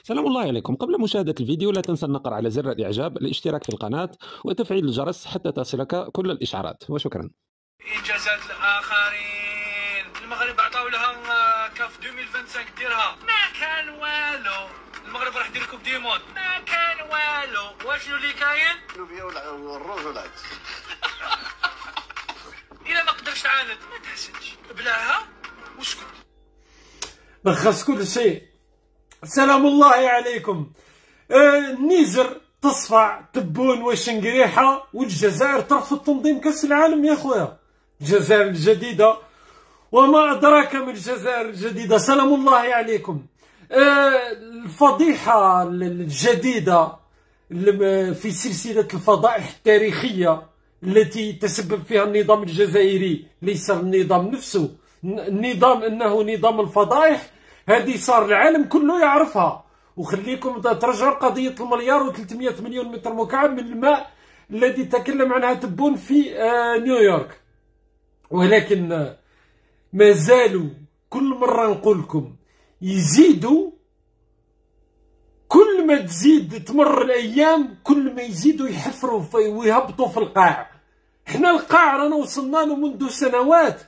سلام الله عليكم. قبل مشاهدة الفيديو لا تنسى النقر على زر الإعجاب، الاشتراك في القناة وتفعيل الجرس حتى تصلك كل الإشعارات، وشكرا. إنجازات الآخرين. المغرب عطاو لها كاف 2025 ديرها ما كان والو. المغرب راح يدير كوب دي مود ما كان والو. واشنو اللي كاين؟ اللوبيا والروز والعدس. إلا ما قدرش تعاند ما تحسنش، بلاها واسكت. لخص كل شيء. سلام الله عليكم. النيجر تصفع تبون وشنقريحة، والجزائر ترفض تنظيم كأس العالم يا خويا. الجزائر الجديدة وما أدراك من الجزائر الجديدة. سلام الله عليكم. الفضيحة الجديدة في سلسلة الفضائح التاريخية التي تسبب فيها النظام الجزائري، ليس النظام نفسه، النظام أنه نظام الفضائح. هذه صار العالم كله يعرفها. وخليكم ترجعوا قضية المليار و300 مليون متر مكعب من الماء الذي تكلم عنها تبون في نيويورك. ولكن ما زالوا كل مرة نقول لكم يزيدوا، كل ما تزيد تمر الأيام كل ما يزيدوا يحفروا ويهبطوا في القاع. احنا القاع رانا وصلنا له منذ سنوات،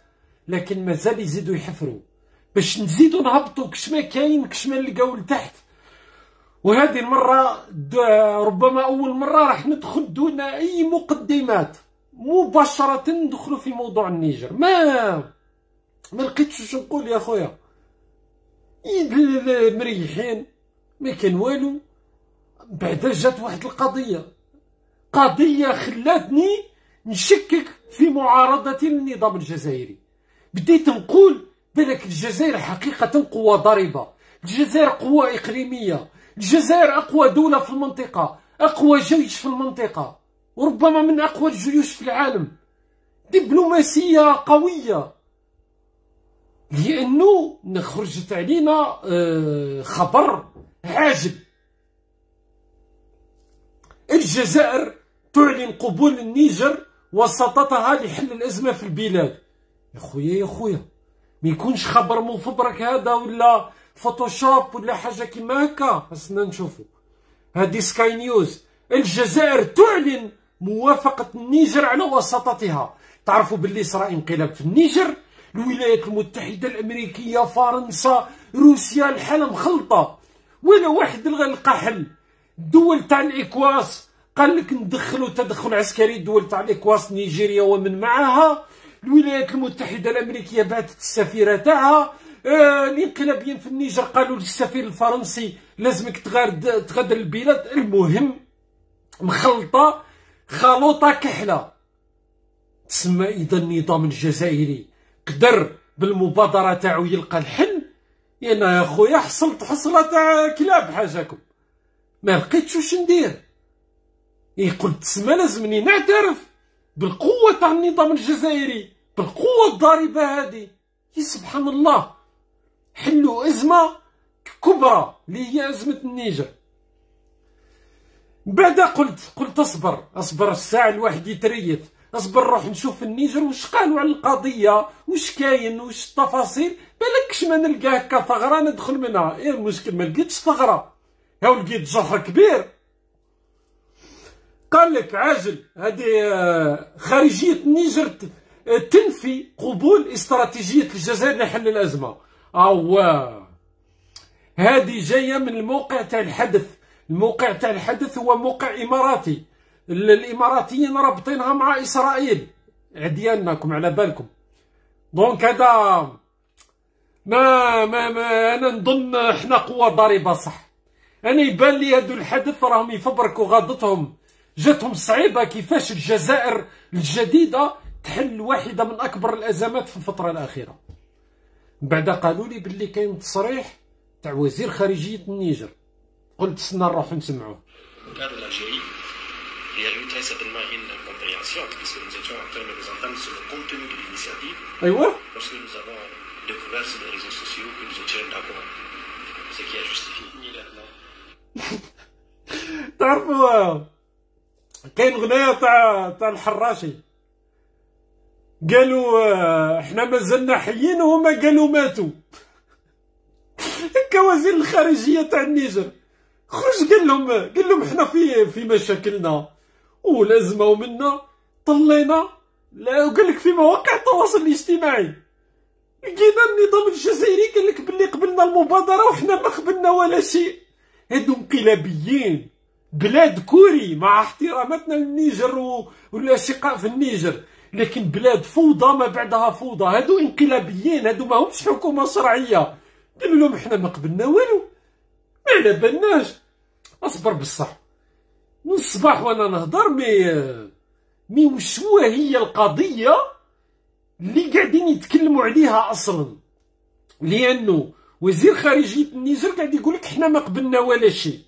لكن مازال يزيدوا يحفروا باش نزيدوا نهبطوا كش ما كاين كش ما نلقاو لتحت. وهذه المرة ربما أول مرة راح ندخل دون أي مقدمات، مباشرة ندخلوا في موضوع النيجر. ما لقيتش واش نقول يا خويا، مريحين ما كان والو. بعدا جات واحد قضية خلاتني نشكك في معارضتي للنظام الجزائري. بديت نقول بالك الجزائر حقيقة قوة ضاربة، الجزائر قوة إقليمية، الجزائر أقوى دولة في المنطقة، أقوى جيش في المنطقة، وربما من أقوى الجيوش في العالم، دبلوماسية قوية. لأنه خرجت علينا خبر عاجل. الجزائر تعلن قبول النيجر وسطتها لحل الأزمة في البلاد. يا خويا ما يكونش خبر مفبرك هذا ولا فوتوشوب ولا حاجة كيما هكا. خاصنا نشوفو هادي سكاي نيوز. الجزائر تعلن موافقة النيجر على وساطتها. تعرفوا باللي صرا انقلاب في النيجر، الولايات المتحدة الأمريكية، فرنسا، روسيا، الحالة مخلطة ولا واحد لقى حل. الدول تاع الإكواس قال لك ندخلوا تدخل عسكري. الدول تاع الإكواس نيجيريا ومن معها، الولايات المتحدة الأمريكية بعثت السفيرة تاعها. الانقلابيين في النيجر قالوا للسفير الفرنسي لازمك تغادر البلاد. المهم مخلطة خلوطة كحلة. تسمى إذا النظام الجزائري قدر بالمبادرة تاعو يلقى الحل. أنا يا خويا حصلت حصلة تاع كلاب حاجاكم، ما لقيتش واش ندير. قلت تسمى لازمني نعترف بالقوة تاع النظام الجزائري، بالقوة الضاربة هذه. سبحان الله، حلوا أزمة كبرى اللي هي أزمة النيجر. بعد قلت أصبر الساعة الواحد يتريث، أصبر نروح نشوف النيجر واش قالوا على القضية، واش كاين، واش التفاصيل. بالكش ما نلقى هكا ثغرة ندخل منها. المشكل ما لقيتش ثغرة، هاو لقيت جحر كبير. قال لك عاجل هذه خارجية النيجر تنفي قبول استراتيجية الجزائر لحل الأزمة. هذه جاية من الموقع تاع الحدث. الموقع تاع الحدث هو موقع إماراتي. الإماراتيين رابطينها مع إسرائيل، عديانكم على بالكم. دونك هذا ما أنا نظن احنا قوة ضاربة صح. أنا يبان لي هادو الحدث راهم يفبركوا غاضتهم، جاتهم صعيبة كيفاش الجزائر الجديدة تحل واحدة من أكبر الأزمات في الفترة الأخيرة. بعد قالوا لي باللي كاين تصريح تاع وزير خارجية النيجر، قلت استنى نروح نسمعوه. Il y a eu très certainement une incompréhension puisque nous étions en train de nous entendre sur le contenu de l'initiative. Lorsque nous avons découvert sur les réseaux sociaux que nous étions d'accord, ce qui a justifié immédiatement. تعرفوا كاين غنية تاع الحراشي قالوا احنا مازلنا حيين وهما قالوا ماتوا. هكا وزير الخارجيه تاع النيجر خرج قال لهم حنا في مشاكلنا والازمه ومنا طلينا، لا وقال لك في مواقع التواصل الاجتماعي لقينا النظام الجزائري قال لك باللي قبلنا المبادره وحنا ما قبلنا ولا شيء. هادو انقلابيين بلاد كوري مع احتراماتنا للنيجر والاشقاء في النيجر، لكن بلاد فوضى ما بعدها فوضى. هادو انقلابيين، هادو ماهمش حكومه شرعيه. قالوا لهم حنا ما قبلنا والو، ما على بالناش. اصبر بصح من الصباح وانا نهضر مي وشوا هي القضيه اللي قاعدين يتكلموا عليها اصلا، لانه وزير خارجيه النيجر قاعد يقول لك حنا ما قبلنا ولا شيء.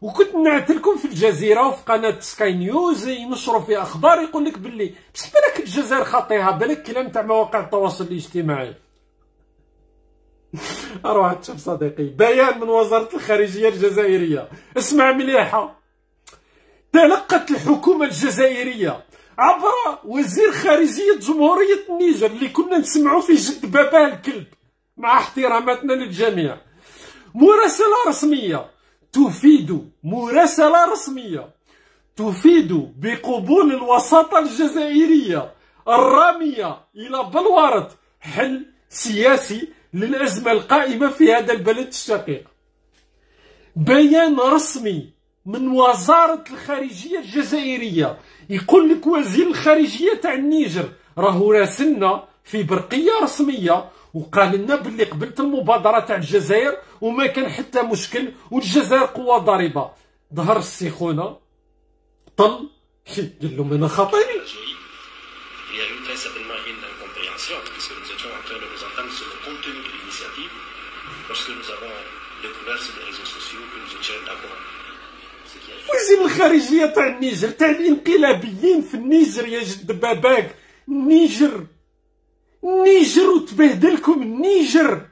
وكنت نعت لكم في الجزيره وفي قناه سكاي نيوز ينشروا في اخبار يقول لك باللي بصح بالك الجزائر خاطيها، بالك كلام تاع مواقع التواصل الاجتماعي. اروح تشوف صديقي بيان من وزاره الخارجيه الجزائريه، اسمع مليحه. تلقت الحكومه الجزائريه عبر وزير خارجيه جمهوريه النيجر اللي كنا نسمعوا في جد باباه الكلب مع احتراماتنا للجميع مراسله رسميه تفيد بقبول الوساطه الجزائريه الراميه الى بلوره حل سياسي للازمه القائمه في هذا البلد الشقيق. بيان رسمي من وزاره الخارجيه الجزائريه يقول لك وزير الخارجيه تاع النيجر راهو راسلنا في برقيه رسميه وقال لنا باللي قبلت المبادره تاع الجزائر وما كان حتى مشكل، والجزائر قوه ضاربه. ظهر السخونه طل قال لهم انا خطير. Il y a eu très certainement une incompréhension puisque nous étions en train de nous entendre sur le contenu de l'initiative lorsque nous avons découvert sur les réseaux sociaux que nous étions d'accord. وزير الخارجيه تاع النيجر تاع الانقلابيين في النيجر يا جد باباك. النيجر وتبهدلكم النيجر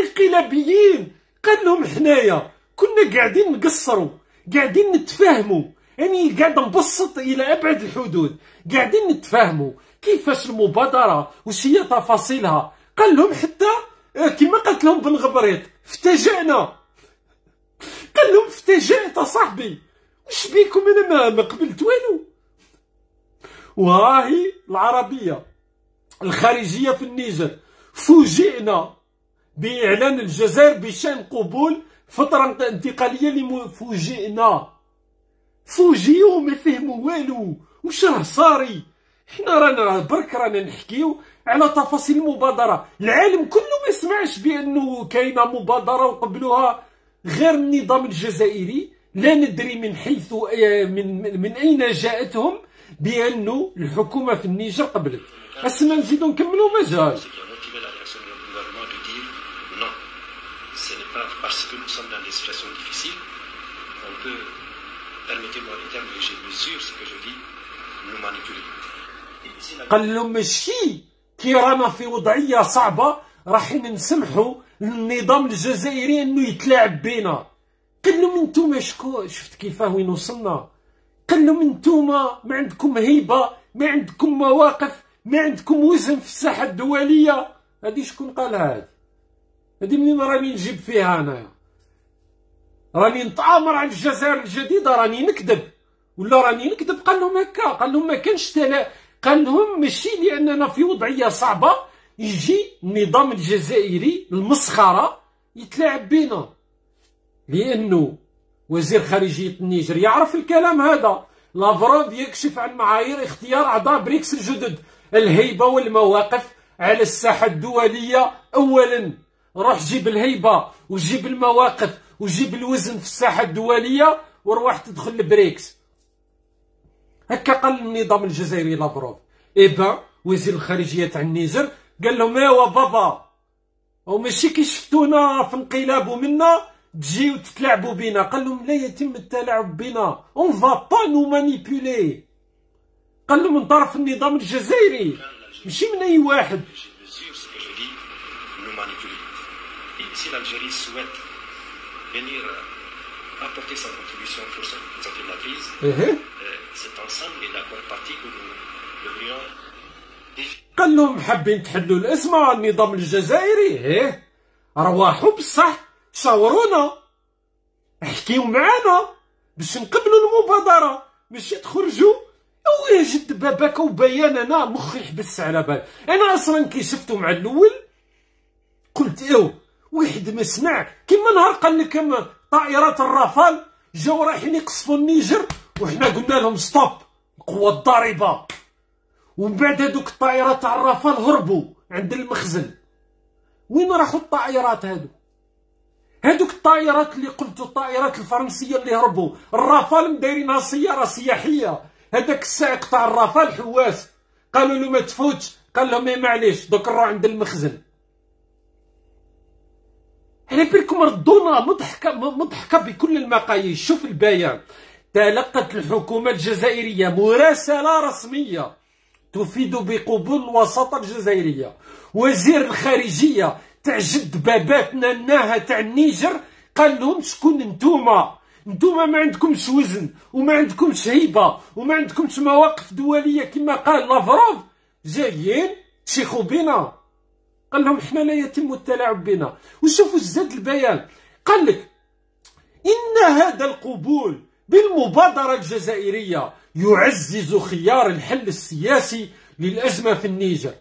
انقلابيين. قال لهم حنايا كنا قاعدين نقصروا قاعدين نتفاهموا، يعني قاعد نبسط الى ابعد الحدود، قاعدين نتفاهموا كيفاش المبادره وش هي تفاصيلها. قال لهم حتى كما قلت لهم بالغبريط افتجأنا. قال لهم افتجأت صاحبي وش بيكم انا ما قبلت والو. وهاهي العربيه الخارجيه في النيجر فوجئنا باعلان الجزائر بشان قبول فتره انتقاليه فوجئوا ما فهموا والو وش راه صاري. حنا رانا نحكيو على تفاصيل المبادره. العالم كله ما يسمعش بانه كاينه مبادره وقبلوها غير النظام الجزائري. لا ندري من حيث من اين جاءتهم بانه الحكومه في النيجر قبلت. اسنا نزيدو نكملوا ما جاش. قال لهم ماشي كي رانا في وضعيه صعبه راح نسمحوا للنظام الجزائري انه يتلاعب بينا. قال لهم انتوما شفت كيفاه وين وصلنا. قال لهم انتوما ما عندكم هيبه، ما عندكم مواقف، ما عندكم وزن في الساحه الدوليه. هادي شكون قالها؟ هادي منين راني نجيب فيها انايا؟ راني نتآمر على الجزائر الجديده، راني نكذب ولا راني نكذب؟ قال لهم هكا. قال لهم ما كانش قال لهم ماشي لاننا في وضعيه صعبه يجي النظام الجزائري المسخره يتلاعب بينا. لانه وزير خارجيه النيجر يعرف الكلام هذا. لافروف يكشف عن معايير اختيار اعضاء بريكس الجدد، الهيبه والمواقف على الساحه الدوليه. اولا روح جيب الهيبه وجيب المواقف وجيب الوزن في الساحه الدوليه وروح تدخل البريكس. هكا قال النظام الجزائري لافروف. إيبا وزير الخارجيه تاع النيجر قال لهم ايوا بابا وماشي كي شفتونا في انقلاب ومنا تجيو تتلاعبوا بينا. قال لهم لا يتم التلاعب بنا، اون فا با نو مانيبيولي. قال لهم من طرف النظام الجزائري ماشي من اي واحد. Si l'Algérie souhaite venir apporter sa contribution pour sortir de la crise, cet ensemble est l'accord parti que nous devrions définir. قال لهم حابين تحلوا الازمه النظام الجزائري؟ رواحوا بصح شاورونا، احكيو معانا باش نقبلوا المبادره، ماشي تخرجوا ويا جد باباك وبيان. انا مخي حبس على بال، انا اصلا كي شفتو مع الاول قلت واحد ما سمع كيما نهار قال لك طائرات الرافال جاو رايحين يقصفوا النيجر وحنا قلنا لهم ستوب القوه الضاربه، ومن بعد هذوك الطائرات تاع الرافال هربوا عند المخزن. وين راحوا الطائرات هذوك الطائرات اللي قلتوا الطائرات الفرنسيه اللي هربوا؟ الرافال مدايرينها سياره سياحيه، هذاك السائق تاع الرافال حواس، قالوا له ما تفوتش، قال لهم معليش دوك نروح عند المخزن. على بالكم ردونا مضحكه بكل المقاييس. شوف البيان: تلقت الحكومه الجزائريه مراسله رسميه تفيد بقبول الوساطه الجزائريه. وزير الخارجيه تاع جد باباتنا الناهه تاع النيجر قال لهم شكون نتوما ما عندكمش وزن وما عندكمش هيبه وما عندكمش مواقف دوليه كما قال لافروف، جايين تشيخوا بنا. قال لهم احنا لا يتم التلاعب بنا. وشوفوا زاد البيان، قال لك ان هذا القبول بالمبادره الجزائريه يعزز خيار الحل السياسي للازمه في النيجر.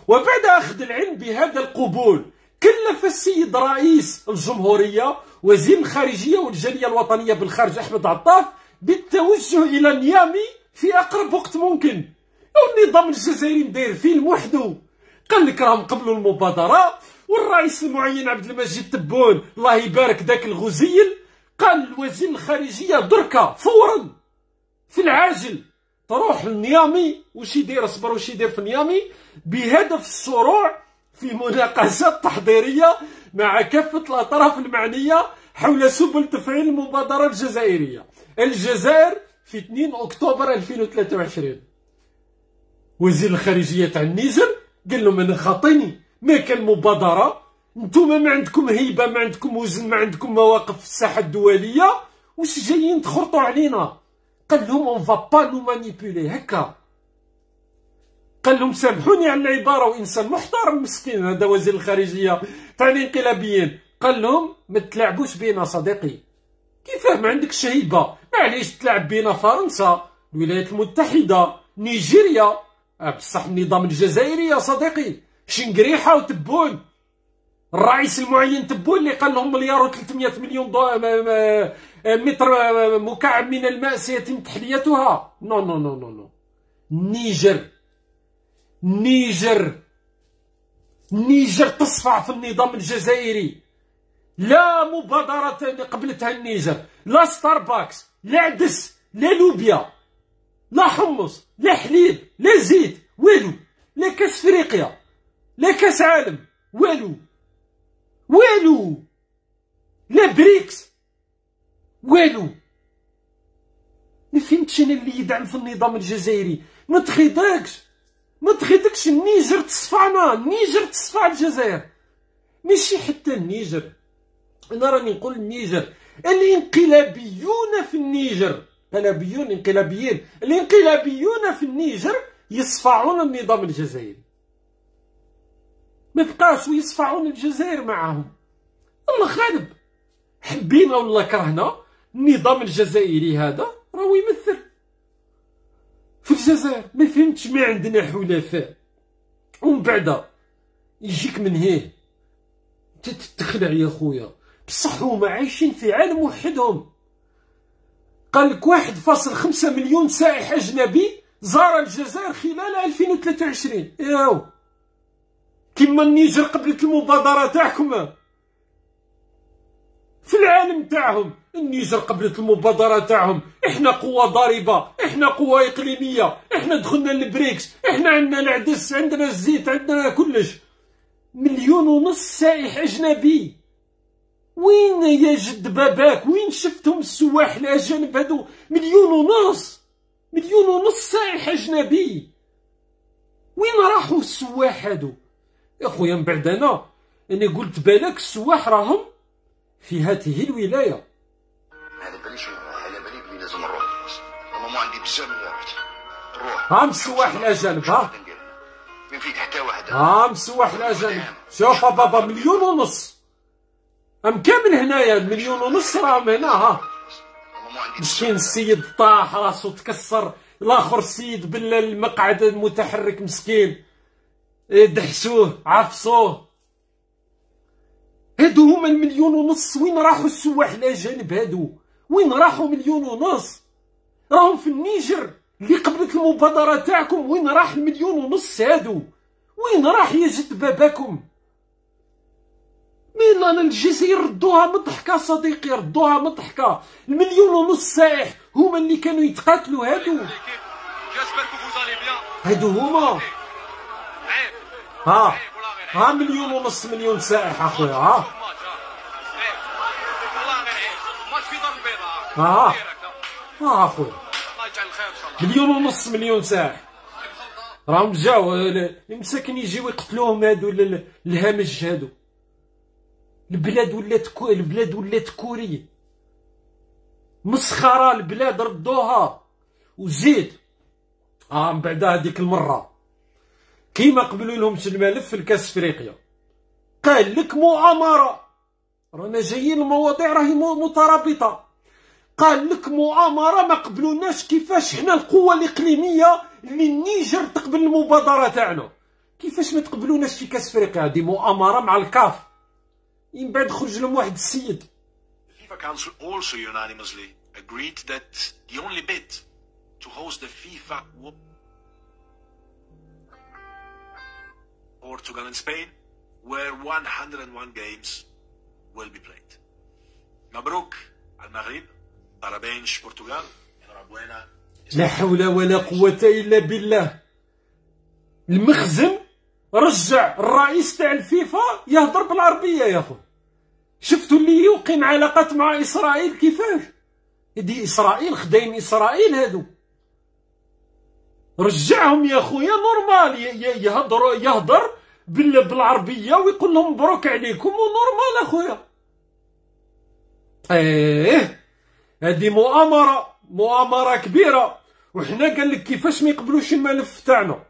وبعد اخذ العلم بهذا القبول كلف السيد رئيس الجمهوريه وزير الخارجيه والجاليه الوطنيه بالخارج احمد عطاف بالتوجه الى نيامي في اقرب وقت ممكن. والنظام الجزائري مداير فيلم وحده، قال لك راهم قبلوا المبادره، والرئيس المعين عبد المجيد تبون الله يبارك ذاك الغزيل قال وزير الخارجيه دركا فورا في العاجل تروح لنيامي. وش يدير؟ اصبر، وش يدير في نيامي؟ بهدف الشروع في مناقشات تحضيريه مع كافه الاطراف المعنيه حول سبل تفعيل المبادره الجزائريه. الجزائر في 2 اكتوبر 2023. وزير الخارجيه تاع النيجر قال لهم انا خاطيني، ما كان مبادره، نتوما ما عندكم هيبه، ما عندكم وزن، ما عندكم مواقف في الساحه الدوليه، واش جايين تخرطوا علينا؟ قال لهم اون فا با نو مانيبيولي هكا. قال لهم سامحوني على العباره، وانسان محترم مسكين هذا وزير الخارجيه تاع الانقلابيين، قال لهم ما تلعبوش بينا صديقي، كيفاه ما عندكش هيبه؟ معليش تلعب بينا فرنسا، الولايات المتحده، نيجيريا، بصح النظام الجزائري يا صديقي شنقريحه وتبون. الرئيس المعين تبون اللي قال لهم 1,300,000,000 متر مكعب من الماء سيتم تحليتها. نو نو نو نو نو. النيجر تصفع في النظام الجزائري. لا مبادرة قبلتها النيجر، لا ستاربكس، لا عدس، لا لوبيا، لا حمص، لا حليب، لا زيت، والو، لا كاس افريقيا، لا كاس عالم، والو، لا بريكس، والو. ما فهمتش انا اللي يدعم في النظام الجزائري. ما تخيدكش النيجر تصفعنا، النيجر تصفع الجزائر، ماشي حتى النيجر. انا راني نقول النيجر، الانقلابيون في النيجر، الانقلابيون في النيجر يصفعون النظام الجزائري، ما بقاش ويصفعون الجزائر معهم. الله غالب، حبينا ولا كرهنا النظام الجزائري هذا راهو يمثل في الجزائر. ما فهمتش، ما عندنا حلفاء، ومن بعد يجيك من هيه تتخلع يا خويا. بصح هما عايشين في عالم وحدهم. قال لك 1.5 مليون سائح اجنبي زار الجزائر خلال 2023. ياو كيما النيجر قبلت المبادره تاعكم في العالم تاعهم. النيجر قبلت المبادره تاعهم، احنا قوه ضاربه، احنا قوه اقليميه، احنا دخلنا البريكس، احنا عندنا العدس، عندنا الزيت، عندنا كلش. 1.5 مليون سائح اجنبي. وين يا جد باباك؟ وين شفتهم السواح الاجانب هادو؟ 1.5 مليون سائح اجنبي. وين راحوا السواح هادو يا خويا؟ من بعد انا قلت بالك السواح راهم في هذه الولايه. على بالي بلي لازم نروح. ماما عندي بزاف من الوقت. نروح. هام السواح الاجانب ها. ما فيه حتى واحد. مسوح الاجانب. شوف بابا 1.5 مليون. كامل هنايا 1.5 مليون راهم هنا. مسكين السيد طاح راسو تكسر، الاخر السيد بالمقعد المتحرك مسكين دحسوه عفصوه. هادو هما 1.5 مليون. وين راحوا السواح الاجانب هادو؟ وين راحوا 1.5 مليون؟ راهم في النيجر اللي قبلت المبادرة تاعكم. وين راح 1.5 مليون هادو؟ وين راح يا جد باباكم؟ مين الجزائر ردوها مضحكة صديقي، ردوها مضحكة. 1.5 مليون سائح هما اللي كانوا يتقاتلوا هادو. هادو هما. ها 1.5 مليون سائح اخويا. ها اخويا 1.5 مليون سائح راهم جاو المساكن يجيو يقتلوهم هادو الهمج هادو. البلاد ولات كورية مسخرة. البلاد ردوها. وزيد من بعد هذيك المرة كيما قبلوا لهمش الملف في الكاس افريقيا قال لك مؤامرة. رانا جايين المواضيع راهي مترابطة. قال لك مؤامرة ما قبلوناش. كيفاش حنا القوة الإقليمية اللي النيجر تقبل المبادرة تاعنا، كيفاش ما تقبلوناش في كاس افريقيا؟ هذه مؤامرة مع الكاف. من بعد خرج لهم واحد السيد. The FIFA Council also unanimously agreed that the only bid to host the FIFA Portugal and Spain where 101 games will be played. مبروك على المغرب. parabéns Portugal. enhorabuena. لا حول ولا قوة إلا بالله. المخزن رجع الرئيس تاع الفيفا يهضر بالعربية يا خو. شفتوا اللي يوقن علاقات مع إسرائيل كيفاش؟ هادي إسرائيل خداين إسرائيل هادو. رجعهم يا خويا نورمال يهضر بالعربية ويقول لهم مبروك عليكم ونورمال اخويا. هادي مؤامرة كبيرة. وحنا قال لك كيفاش ما يقبلوش الملف تاعنا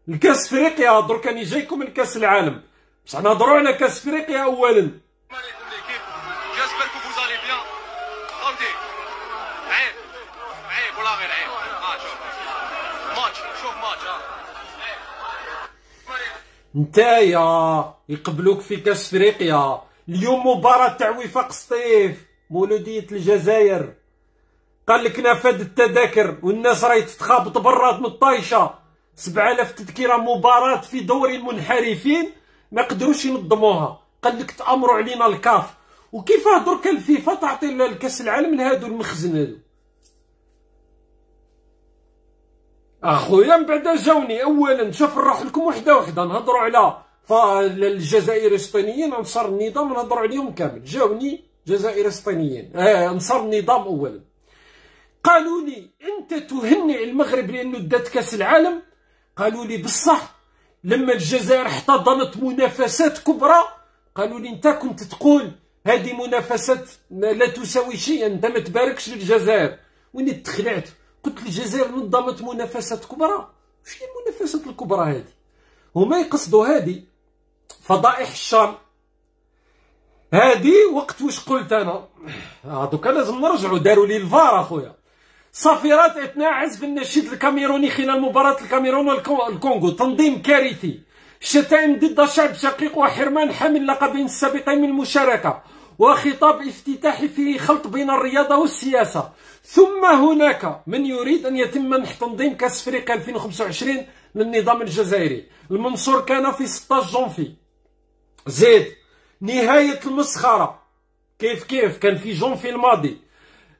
الكاس افريقيا. درك راني جايكم الكاس العالم بصح نهضروا على كاس افريقيا اولا. نتايا يقبلوك في كاس افريقيا. اليوم مباراة تاع وفاق سطيف مولودية الجزائر. قال لك نفذ التذاكر والناس راهي تتخابط برا من الطايشه. 7000 تذكره مباراة في دوري المنحرفين ما قدروش ينظموها. قال لك تامروا علينا الكاف. وكيفاه درك الفيفا تعطي الكاس العالم لهادو المخزن هادو؟ اخويا من بعد جاوني اولا شوف نروح لكم وحده نهضروا على الجزائر السطينيين انصار النظام نهضروا عليهم كامل. جاوني جزائر السطينيين انصار النظام اولا قالوا لي انت تهنئ المغرب لانه دات كاس العالم. قالوا لي بصح لما الجزائر احتضنت منافسات كبرى قالوا لي انت كنت تقول هذه منافسات لا تساوي شيئا، انت ما تباركش للجزائر. واني تخلعت قلت الجزائر نظمت منافسات كبرى. واش هي المنافسات الكبرى هذه؟ هما يقصدوا هذه فضائح الشام هذه. وقت واش قلت انا دوكا لازم نرجعوا داروا لي الفار اخويا. صافرات اثناء عزف النشيد الكاميروني خلال مباراة الكاميرون والكونغو. تنظيم كارثي. شتائم ضد شعب شقيق وحرمان حامل لقبين السابقين من المشاركة. وخطاب افتتاحي فيه خلط بين الرياضة والسياسة. ثم هناك من يريد أن يتم منح تنظيم كأس أفريقيا 2025 للنظام الجزائري. المنصور كان في 16 جونفي. زيد نهاية المسخرة. كيف كان في جونفي الماضي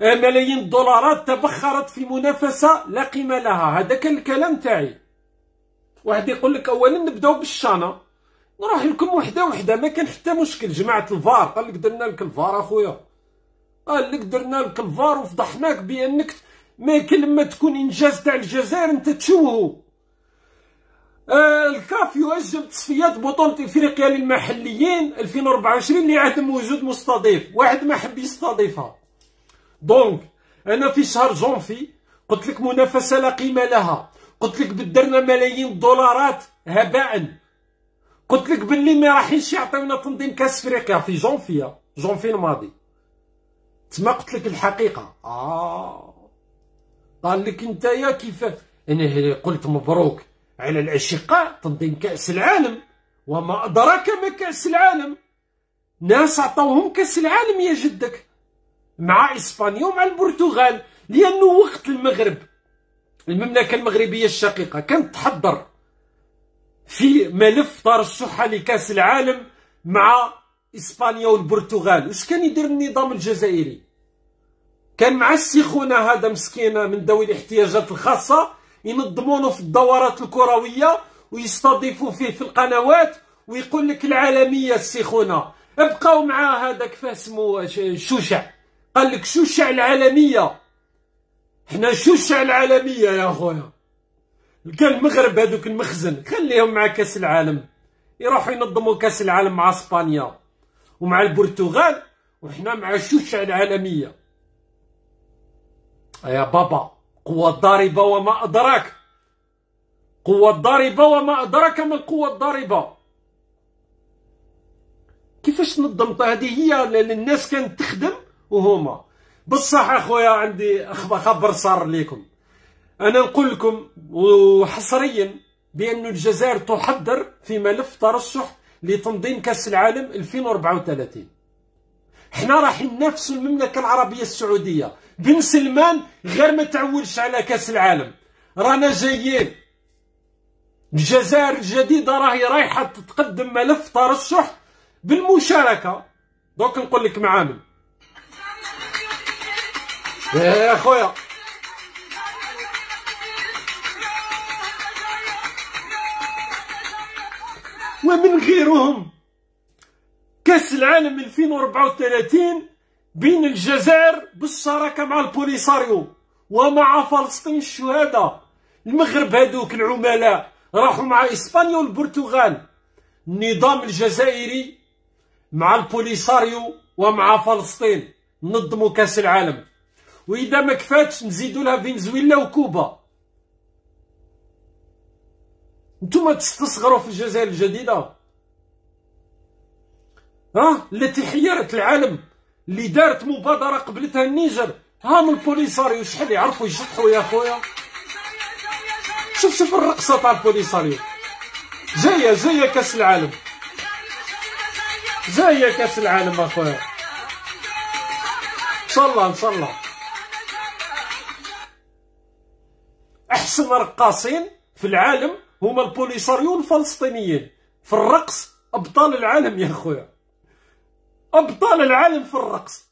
ملايين الدولارات تبخرت في منافسة لا قيمة لها. هذا كان الكلام تاعي. واحد يقول لك اولا نبداو بالشانة نروح لكم وحده ما كان حتى مشكل. جماعة الفار قال لك درنا لك الفار اخويا. قال لك درنا لك الفار وفضحناك بانك ما كل لما تكون انجاز تاع الجزائر انت تشوهو. الكاف يؤجل تصفيات بطولة افريقيا للمحليين 2024 لعدم وجود مستضيف. واحد ما حب يستضيفها. دونك انا في شهر جونفي قلت لك منافسه لا قيمه لها. قلت لك بدرنا ملايين الدولارات هباء. قلت لك باللي ما راحينش يعطيونا تنظيم كاس افريقيا في جونفي الماضي. تما قلت لك الحقيقه. قال لك نتايا كيف انا قلت مبروك على الاشقاء تنظيم كاس العالم، وما ادراك ما كاس العالم. ناس عطاوهم كاس العالم يا جدك مع اسبانيا ومع البرتغال، لانه وقت المغرب المملكه المغربيه الشقيقه كانت تحضر في ملف ترشحها لكاس العالم مع اسبانيا والبرتغال. واش كان يدير النظام الجزائري؟ كان مع السيخونه هذا مسكين من ذوي الاحتياجات الخاصه ينظمونه في الدورات الكرويه ويستضيفوا فيه في القنوات ويقول لك العالميه السيخونه. ابقاو مع هذاك فاسمو شوشع، قال لك شوشع العالميه. حنا شوشع العالميه يا خويا. كان المغرب هذوك المخزن خليهم مع كاس العالم، يروحوا ينظموا كاس العالم مع اسبانيا ومع البرتغال، وحنا مع شوشع العالميه. يا بابا قوة ضاربة وما أدراك، قوة ضاربة وما أدراك ما القوة الضاربة. كيفاش نظمت؟ هذه هي الناس كانت تخدم وهما. بصح اخويا عندي خبر صار ليكم. انا نقول لكم وحصريا بان الجزائر تحضر في ملف ترشح لتنظيم كاس العالم 2034. حنا راح ننافسوا المملكه العربيه السعوديه. بن سلمان غير ما تعولش على كاس العالم، رانا جايين. الجزائر الجديده راهي رايحه تقدم ملف ترشح بالمشاركه. دوك نقول لك مع من يا خويا. ومن غيرهم كاس العالم 2034 بين الجزائر بالشراكه مع البوليساريو ومع فلسطين الشهداء. المغرب هذوك العملاء راحوا مع اسبانيا والبرتغال. النظام الجزائري مع البوليساريو ومع فلسطين نظموا كاس العالم. واذا ما كفاتش نزيدوا لها فنزويلا وكوبا. نتوما تستصغروا في الجزائر الجديده التي حيرت العالم، اللي دارت مبادره قبلتها النيجر. ها من البوليساريو شحال يعرفوا يشطحوا يا خويا. شوف الرقصه تاع البوليساريو. جايه كاس العالم، جايه كاس العالم اخويا. ان شاء الله احسن رقاصين في العالم هما البوليساريو الفلسطينيين في الرقص. ابطال العالم يا خويا، ابطال العالم في الرقص.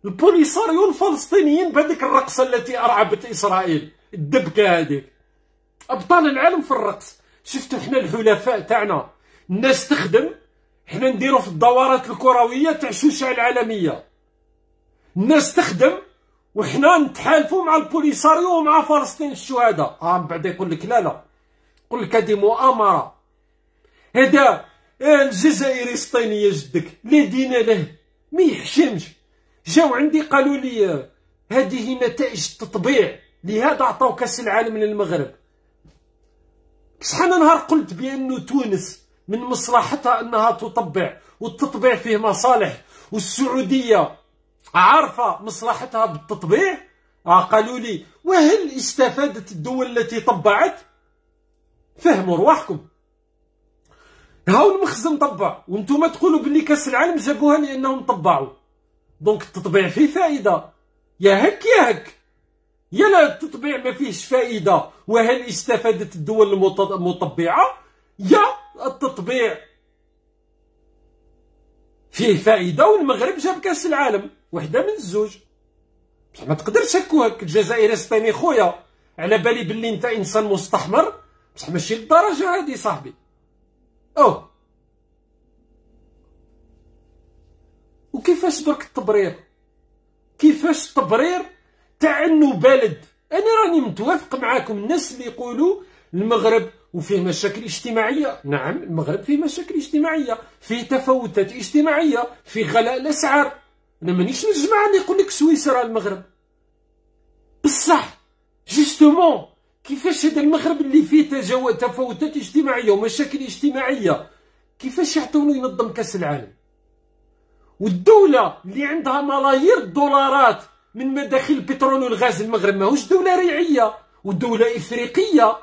البوليساريو الفلسطينيين بهذيك الرقصه التي ارعبت اسرائيل، الدبكه هذيك. ابطال العالم في الرقص. شفتوا حنا الحلفاء تاعنا الناس تخدم، حنا نديرو في الدورات الكرويه تاع شوشع العالميه. الناس تخدم وحنا نتحالفوا مع البوليساريو ومع فلسطين الشهداء. من بعد يقول لك لا يقول لك هذه مؤامره. هذا الجزائري سطيني يا جدك لا دين له ما يحشمش. جاو عندي قالوا لي هذه نتائج التطبيع، لهذا عطاو كاس العالم للمغرب. بصح انا نهار قلت بان تونس من مصلحتها انها تطبع، والتطبيع فيه مصالح، والسعوديه عارفه مصلحتها بالتطبيع. قالوا لي وهل استفادت الدول التي طبعت؟ فهموا رواحكم. هاو المخزن طبع وانتم تقولوا باللي كاس العالم جابوها لانهم طبعوا. دونك التطبيع فيه فائده. يا هك يا لا التطبيع ما فيهش فائده. وهل استفادت الدول المطبعه؟ يا التطبيع فيه فائده والمغرب جاب كاس العالم. وحده من الزوج. بصح ما تقدرش هكاك. الجزائري سطيني خويا على بالي باللي انت انسان مستحمر، بصح ماشي للدرجه هادي صاحبي. وكيفاش درك التبرير؟ كيفاش التبرير تاع انه بلد؟ انا راني متوافق معاكم الناس اللي يقولوا المغرب وفيه مشاكل اجتماعيه. نعم المغرب فيه مشاكل اجتماعيه، فيه تفاوتات اجتماعيه، فيه غلاء الاسعار. انا مانيش نجمع اللي يقول لك سويسرا المغرب. بصح جوستومون كيفاش هذا المغرب اللي فيه تفاوتات اجتماعيه ومشاكل اجتماعيه كيفاش يعطونو ينظم كاس العالم؟ والدوله اللي عندها ملايير الدولارات من مداخل البترول والغاز، المغرب ماهوش دوله ريعيه ودوله افريقيه.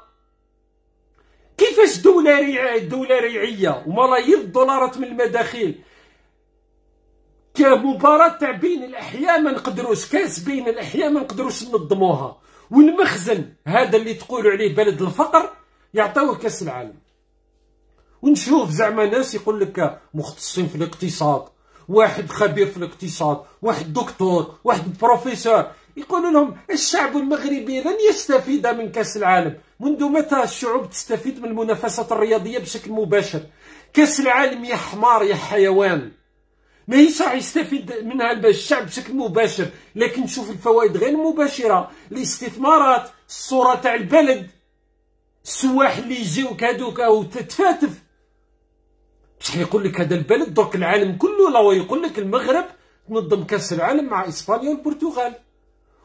كيفاش دوله ريعيه وملايير الدولارات من المداخل كمباراة تاع بين الاحياء ما نقدروش، كاس بين الاحياء ما نقدروش ننظموها، والمخزن هذا اللي تقولوا عليه بلد الفقر يعطيوه كاس العالم. ونشوف زعما ناس يقول لك مختصين في الاقتصاد، واحد خبير في الاقتصاد، واحد دكتور، واحد بروفيسور، يقولوا لهم الشعب المغربي لن يستفيد من كاس العالم. منذ متى الشعوب تستفيد من المنافسات الرياضيه بشكل مباشر؟ كاس العالم يا حمار يا حيوان، ما يصح يستفيد منها الشعب بشكل مباشر، لكن نشوف الفوائد غير مباشره، الاستثمارات، الصوره تاع البلد، السواح اللي يجيوك هذوك او تتفاتف. بصح يقول لك هذا البلد درك العالم كله، لا يقول لك المغرب تنظم كاس العالم مع اسبانيا والبرتغال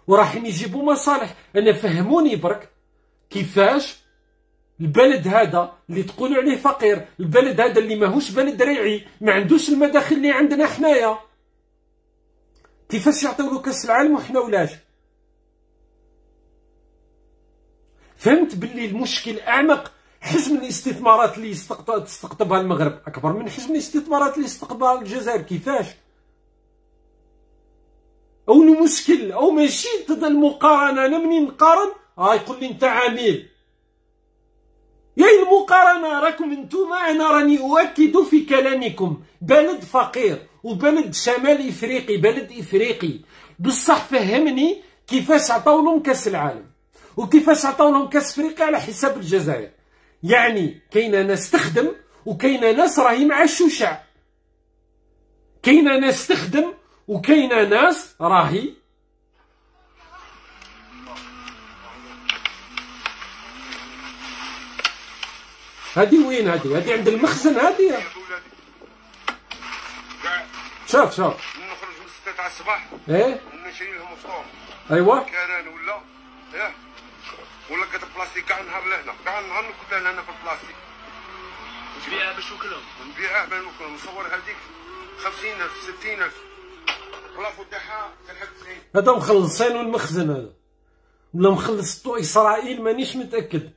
وراحين يجيبوا مصالح. انا فهموني برك كيفاش البلد هذا اللي تقولوا عليه فقير، البلد هذا اللي ماهوش بلد ريعي، ما عندوش المداخل اللي عندنا حنايا، كيفاش يعطيو له كاس العالم وحنا ولاش؟ فهمت باللي المشكل اعمق. حجم الاستثمارات اللي تستقطبها المغرب اكبر من حجم الاستثمارات اللي تستقطبها الجزائر. كيفاش؟ او المشكل او ماشي المقارنه. انا منين نقارن يقول لي انت عميل. يا المقارنه راكم انتوما، انا راني اؤكد في كلامكم بلد فقير وبلد شمال افريقي، بلد افريقي بصح فهمني كيفاش عطاو لهم كاس العالم وكيفاش عطاو لهم كاس افريقيا على حساب الجزائر. يعني كاينه ناس تخدم وكاينه ناس راهي مع الشوشع، كاينه ناس تخدم وكاينه ناس راهي هادي وين؟ هادي عند المخزن. هادي شوف نخرج من 6 تاع الصباح نشري لهم فطور، ايوا كران ولا كتب بلاستيك كاع نهار لهنا، كاع نهار نكون لهنا في البلاستيك نبيعها باش نوكلهم، نبيعها باش نوكلهم. نصور هذيك 50,000 60,000 البلافو تاعها كنحب 90. هذا مخلصينو المخزن هذا ولا مخلصتو اسرائيل مانيش متاكد،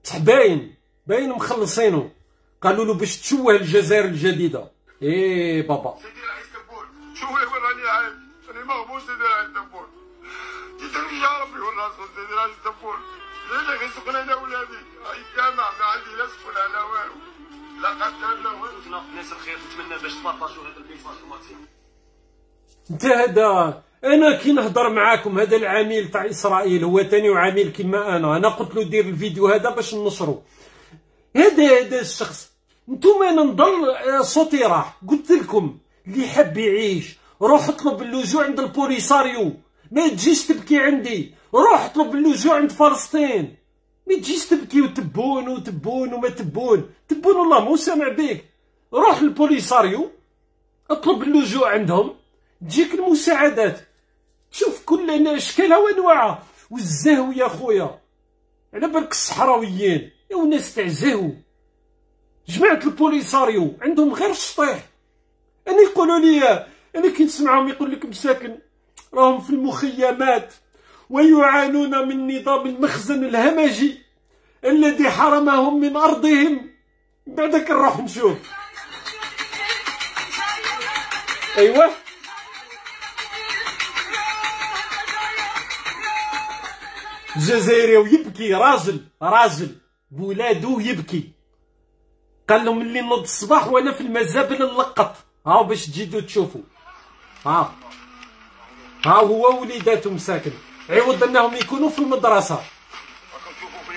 بصح باين مخلصينو. قالوا له باش تشوه الجزائر الجديده. بابا سيدي رئيس دبور شوه راني عايب، راني مغبوط سيدي رئيس دبور، جيتني يا ربي والله سيدي رئيس دبور. ليه غير سكن انا ولادي الجامع ما عندي لا سكن لا والو، لا قتال لا والو. ناس الخير نتمنى باش تبارطاجوا هذا الميساج الماكسيموم. انت هذا انا كي نهضر معاكم هذا العميل تاع اسرائيل هو تاني وعميل كيما انا قلت له دير الفيديو هذا باش ننشره. هذا الشخص نتوما نضل صوتي راح. قلت لكم اللي حب يعيش روح اطلب اللجوء عند البوليساريو، ما تجيش تبكي عندي. روح اطلب اللجوء عند فلسطين، ما تجيش تبكي وتبون وما تبون والله مو سامع بيك. روح للبوليساريو اطلب اللجوء عندهم تجيك المساعدات. شوف كل اشكالها وانواعها. والزهو يا خويا على بالك الصحراويين وناس تاع زهو، جماعة البوليساريو عندهم غير الشطيح. انا يقولوا لي انا كي نسمعهم يقول لك مساكن راهم في المخيمات ويعانون من نظام المخزن الهمجي الذي حرمهم من ارضهم. بعدك نروح نشوف. ايوه الجزائري ويبكي، راجل بولادو يبكي. قال لهم اللي نوض الصباح وانا في المزابل نلقط. هاو باش تجيو تشوفوا. ها هو وليداتو مساكن، عوض انهم يكونوا في المدرسه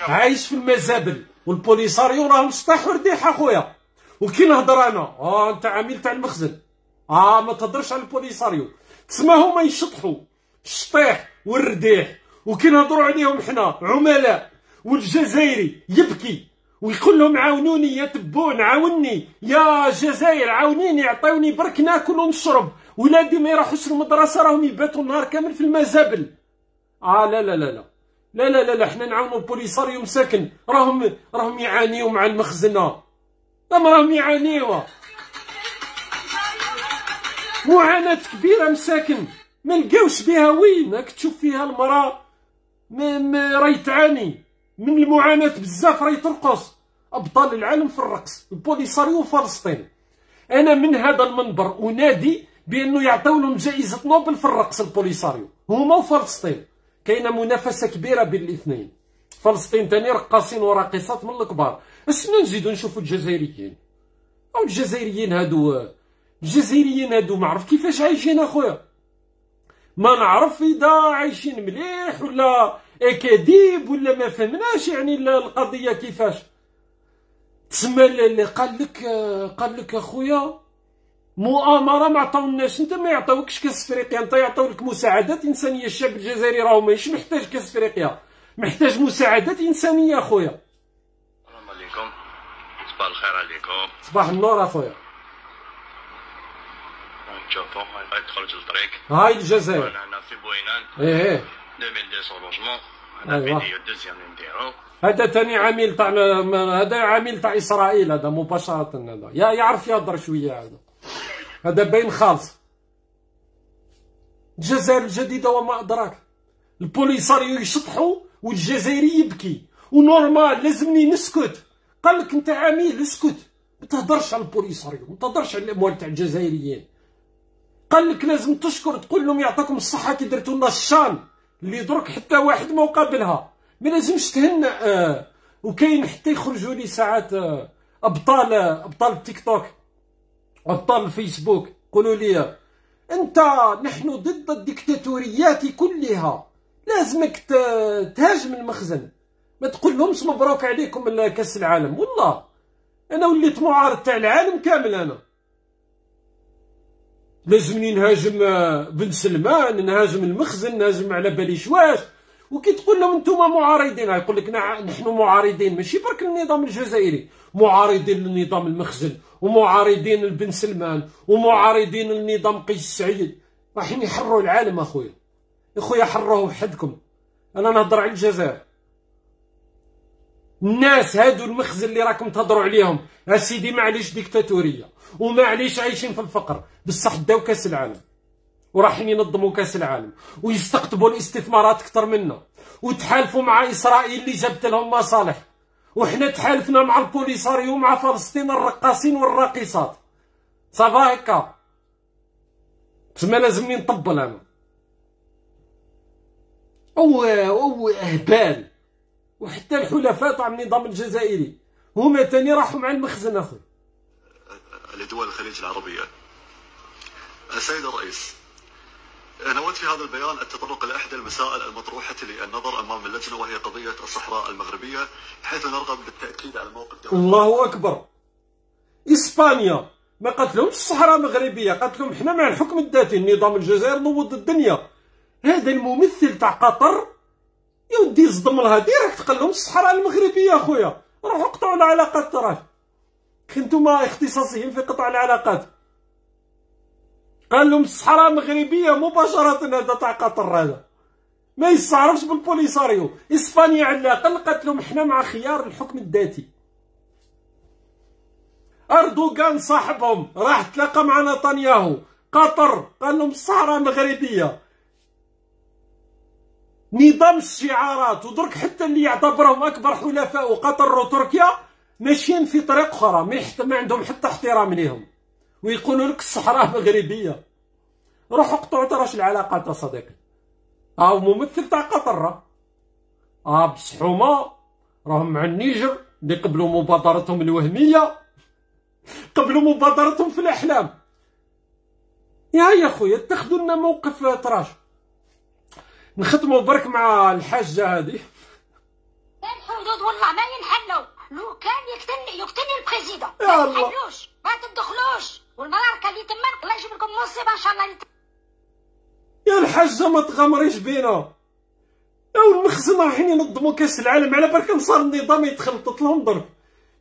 عايش في المزابل. والبوليساريو راهم سطاح ورديح اخويا. وكي نهضر انا انت عميل تاع المخزن ما تهضرش على البوليساريو. تسمى هما يشطحوا الشطيح والرديح، وكي نهضروا عليهم حنا عملاء. والجزائري يبكي ويقول لهم عاونوني يا تبون، عاوني يا جزائر، عاونيني عطيوني برك ناكل ونشرب. ولادي ما يروحوش المدرسه راهم يباتوا النهار كامل في المزابل. لا لا لا لا لا لا لا لا، حنا نعاونوا البوليساريو مساكن، راهم يعانيو مع المخزنه، راهم يعانيو معاناة كبيرة مساكن، ما لقاوش بها وين. راك تشوف فيها المرأة راهي تعاني من المعاناة بزاف، راهي ترقص. أبطال العالم في الرقص البوليساريو وفلسطين. أنا من هذا المنبر أنادي بأنه يعطيو لهم جائزة نوبل في الرقص البوليساريو، هما وفلسطين. كاينة منافسة كبيرة بين الاثنين. فلسطين تاني رقاصين وراقصات من الكبار. اسنا نزيدو نشوفو الجزائريين، أو الجزائريين هادو ما عرف كيفاش عايشين اخويا. ما نعرف اذا عايشين مليح ولا اكاذيب ولا ما فهمناش يعني القضيه كيفاش. تسمى قال لك اخويا مؤامره ما عطاوناش. انت ما يعطيوكش كاس افريقيا، انت يعطيو لك مساعدات انسانيه. الشعب الجزائري راهو ماشي محتاج كاس افريقيا، محتاج مساعدات انسانيه اخويا. السلام عليكم. صباح الخير عليكم. صباح النور اخويا. نشوفوا هاي تخرج الطريق، هاي الجزائر. انا في بوينان. ايه 2200 لوجمون. انا فيديو دوزيام نديرو. هذا تاني عميل تاع هذا عميل تاع اسرائيل، هذا مباشره هذا يعرف يهضر شويه. هذا باين خالص. الجزائر الجديده وما ادراك. البوليساريو يشطحوا والجزائري يبكي، ونورمال لازمني نسكت. قال لك انت عميل اسكت، ما تهضرش على البوليساريو، ما تهضرش على الاموال تاع الجزائريين. قال لك لازم تشكر، تقول لهم يعطيكم الصحه كي درتوا لنا الشان اللي درك حتى واحد ما قابلها. ما لازمش تهنأ. وكاين حتى يخرجوا لي ساعات ابطال التيك توك، ابطال الفيسبوك، يقولوا لي انت نحن ضد الديكتاتوريات كلها، لازمك تهاجم المخزن، ما تقول لهمش مبروك عليكم كاس العالم. والله انا وليت معارض تاع العالم كامل. انا لازمني نهاجم بن سلمان، نهاجم المخزن، نهاجم على باليش واش. وكي تقول لهم انتم معارضين يقول لك نحن معارضين، ماشي برك النظام الجزائري، معارضين للنظام المخزن، ومعارضين لبن سلمان، ومعارضين للنظام قيس سعيد. رايحين يحرروا العالم اخويا. اخويا حروه وحدكم. انا نهضر على الجزائر. الناس هادو المخزن اللي راكم تهضروا عليهم اسيدي معليش ديكتاتوريه ومعليش عايشين في الفقر، بصح داو كاس العالم وراحين ينظموا كاس العالم ويستقطبوا الاستثمارات اكثر منا، وتحالفوا مع اسرائيل اللي جابت لهم مصالح، وحنا تحالفنا مع البوليساريو ومع فلسطين الرقاصين والراقصات. صافا هكا تسمى لازمني نطبل انا. او اهبال. وحتى الحلفاء تاع النظام الجزائري هما تاني راحوا مع المخزن اخويا. لدول الخليج العربية. السيد الرئيس، نود في هذا البيان التطرق إلى إحدى المسائل المطروحة للنظر أمام اللجنة، وهي قضية الصحراء المغربية، حيث نرغب بالتأكيد على موقف الله أكبر. إسبانيا ما قالت لهمش الصحراء المغربية، قالت لهم حنا مع الحكم الذاتي، النظام الجزائر نوض الدنيا. هذا الممثل تاع قطر يا ودي صدم لها ديريكت، قال لهم الصحراء المغربية أخويا، روحوا قطعوا العلاقات. تراه كنتوما اختصاصيين في قطع العلاقات. قال لهم الصحراء المغربيه مباشره. هذا تاع قطر هذا ما يستعرفش بالبوليساريو. اسبانيا على الاقل قالت لهم حنا مع خيار الحكم الذاتي. اردوغان صاحبهم راح تلاقى مع نتنياهو. قطر قال لهم الصحراء المغربيه. نظام الشعارات. ودرك حتى اللي يعتبرهم اكبر حلفاء قطر وتركيا ماشيين في طريق اخرى، ما عندهم حتى احترام ليهم، ويقولوا لك الصحراء مغربيه. روحوا اقطعوا تراش العلاقات يا صديقي. ممثل تاع قطر بصح هما راهم مع النيجر اللي قبلوا مبادرتهم الوهميه، قبلوا مبادرتهم في الاحلام. يا خويا اتخذوا لنا موقف تراش. نختموا برك مع الحاجه هذه. الحدود والله ما ينحلوا، لو كان يقتلني البريزيدون ما تحلوش، ما تدخلوش، والملاركه اللي تما الله يجيب لكم مصيبه ان شاء الله. يا الحاجه ما تغامريش بينا. او المخزن رايحين ينظموا كاس العالم، على بالك نصار النظام يتخلطط لهم ضرب.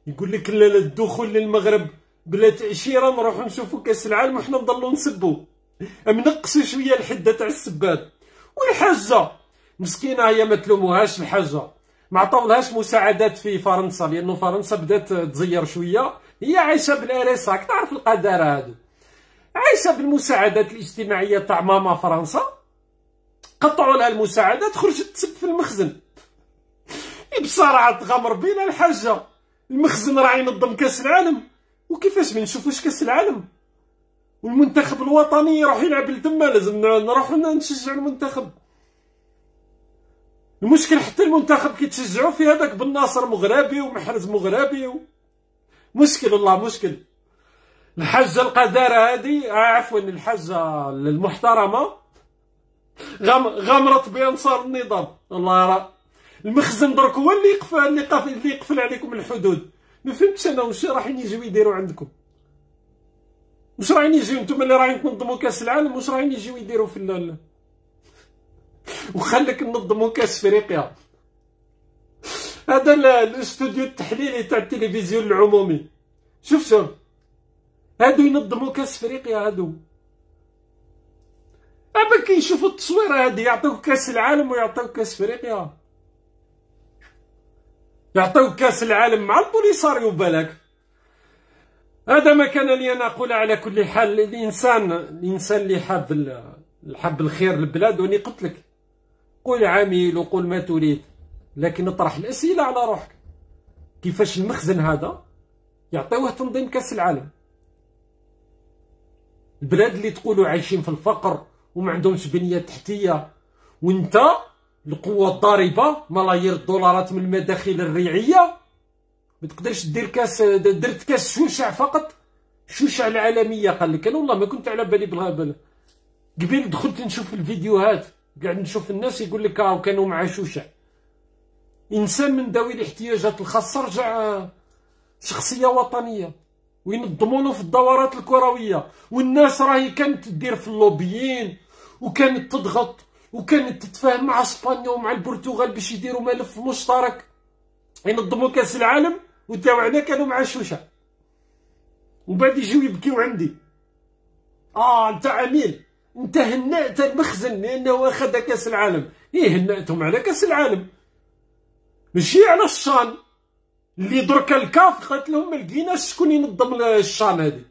يقول لك لا الدخول للمغرب بلا تاشيره، نروحوا نشوفوا كاس العالم وحنا نضلوا نسبوا. منقصوا شويه الحده تاع السباد. والحاجه مسكينه هي ما تلوموهاش الحاجه، ما عطاولهاش مساعدات في فرنسا، لانه فرنسا بدات تزير شويه. هي عايشه بالاريس، راك تعرف القدر هادو، عايشه بالمساعدات الاجتماعيه تاع ماما فرنسا. قطعوا لها المساعدات، خرجت تسب في المخزن. بصراحه تغامر بينا الحاجه، المخزن راه ينظم كاس العالم، وكيفاش ما نشوفوش كاس العالم والمنتخب الوطني يروح يلعب لتما؟ لازم نروحو نشجعو المنتخب. المشكل حتى المنتخب كي تشجعو في هذاك بن ناصر مغربي ومحرز مغربي مشكل والله مشكل. الحاجه القداره هذه عفوا الحاجه المحترمه غامرت بانصار النظام. والله راه المخزن درك هو اللي يقفل عليكم الحدود. ما فهمتش انا واش رايحين يجيو يديروا عندكم، واش رايحين يجيو نتوما اللي رايحين تنظموا كاس العالم، واش رايحين يجيو يديروا في وخليك ننظموا كاس افريقيا. هذا الاستوديو التحليلي تاع التلفزيون العمومي، شوف هادو ينظموا كاس افريقيا. هادو اما كيشوفوا التصويره هادي يعطيوك كاس العالم ويعطيوك كاس افريقيا، يعطيوك كاس العالم مع البوليساريو بالك. هذا ما كان لي انا اقول. على كل حال الانسان اللي حاب الخير للبلاد، واني قلت لك قول عميل وقول ما تريد، لكن اطرح الاسئله على روحك. كيفاش المخزن هذا يعطيوه تنظيم كاس العالم؟ البلاد اللي تقولوا عايشين في الفقر وما عندهمش بنيه تحتيه، وانت القوه الضاربه ملايير الدولارات من المداخل الريعيه، ما تقدرش دير كاس. درت كاس شوشع فقط، شوشع العالميه. قال لك انا والله ما كنت على بالي بالغابه. قبيل دخلت نشوف الفيديوهات، قاعد نشوف الناس يقول لك كانوا مع شوشع. انسان من ذوي الاحتياجات الخاصه رجع شخصيه وطنيه، وينظمونه في الدورات الكرويه. والناس راهي كانت تدير في اللوبيين، وكانت تضغط، وكانت تتفاهم مع اسبانيا ومع البرتغال باش يديروا ملف مشترك ينظموا كاس العالم، وتاوعنا كانوا مع شوشع. وبعد يجيو يبكيو عندي، انت عميل، انت هنأت المخزن لانه اخذ كاس العالم. هنأتهم على كاس العالم، ماشي على الشان اللي دركا الكاف قالت لهم ما لقيناش شكون ينظم الشان هذه.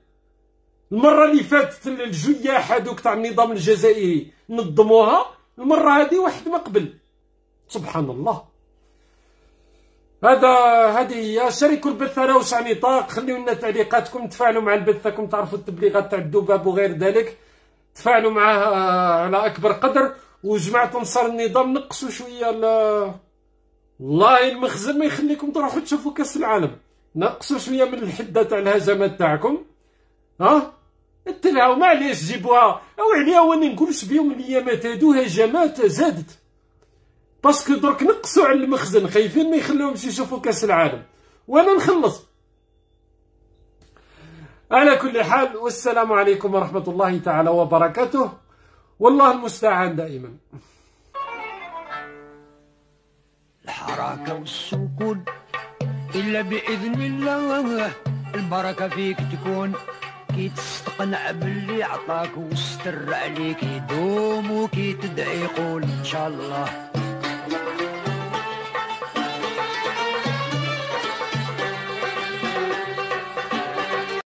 المره اللي فاتت الجياح هذوك تاع النظام الجزائري نظموها، المره هذه واحد ما قبل. سبحان الله. هذه هي شاركوا البث على وسع نطاق. خليو لنا تعليقاتكم، تفاعلوا مع البث، راكم تعرفوا التبليغات تاع الذباب وغير ذلك، تفاعلوا معاه على اكبر قدر. وجماعه انصار النظام نقصوا شويه والله المخزن ما يخليكم تروحوا تشوفوا كاس العالم. نقصوا شويه من الحده تاع الهجمات تاعكم. التلهاو معليش جيبوها او عليها، وانا نقولش بيوم الايامات هادو هجمات زادت، باسكو درك نقصوا على المخزن، خايفين ما يخلوهمش يشوفوا كاس العالم. وانا نخلص. على كل حال، والسلام عليكم ورحمه الله تعالى وبركاته، والله المستعان دائما. الحركة والسكون إلا بإذن الله، البركة فيك تكون. كي تستقنع باللي عطاك واستر عليك يدوم، وكي تدعي قول إن شاء الله.